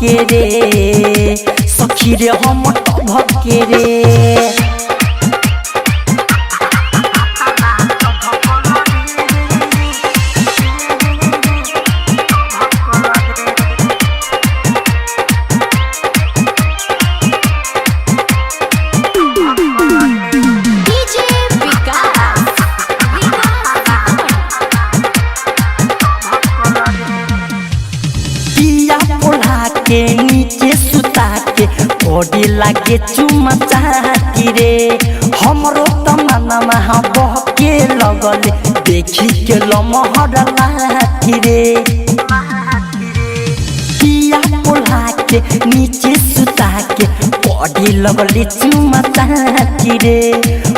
के रे सखी रे हम भके रे के नीचे सुता के ओडी लागे चुमा चाहती रे हमरो तमन्ना महा बहके लगले देखी के लमहर लाठी रे पिया पोला के नीचे सुता के ओडी लगले चुमा चाहती रे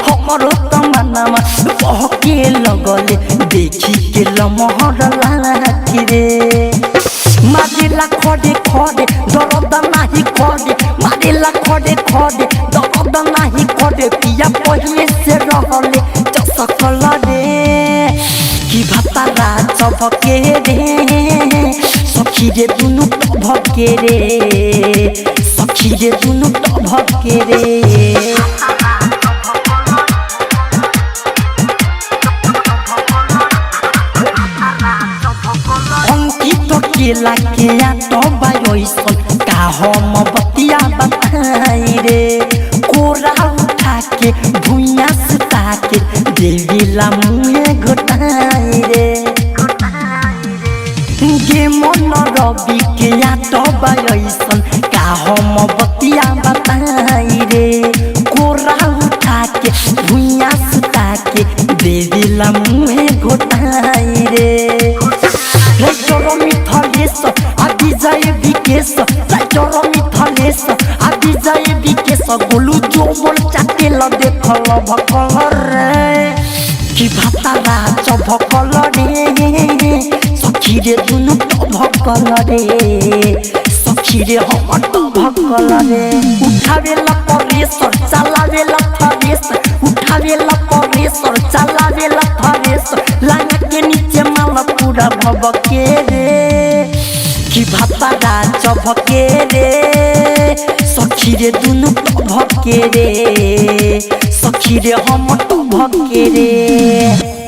हमरो तमन्ना महा बहके लगले देखी के लमहर लाठी रे मारिला खड़े खड़े दर्द नहीं खड़े मारिला खड़े खड़े दर्द नहीं खड़े पिया पहले से रहले चसकल रे कि भतारा चबके रे सखी रे दुनु भके रे सखी रे दुनु भके रे केला के तो बायोसन का हम बतिया बताई रे कोरा उठा के भुइया सुता के देवीला मुँह घोटाई रे गे मन रवि के तो बायोसन का हम बतिया बताई रे कोरा उठा के भुइया सुता के देवीला मुँह घोटाई रे मिथलेश आदि जाए विकेश राइटर मिथलेश आदि जाए विकेश गोलू जो मोर चाटेल देखल भकल रे कि भातारा चभकल रे सखी रे दुनु भकल रे सखी रे हम भकल रे उठावेला परेशर चलावेला थरेश उठावेला परेशर चलावेला थरेश लांगा के नीचे माला पूरा भबके रे कि भातारा चबके रे सखी रे दुनु भके रे सखी रे हम भके रे।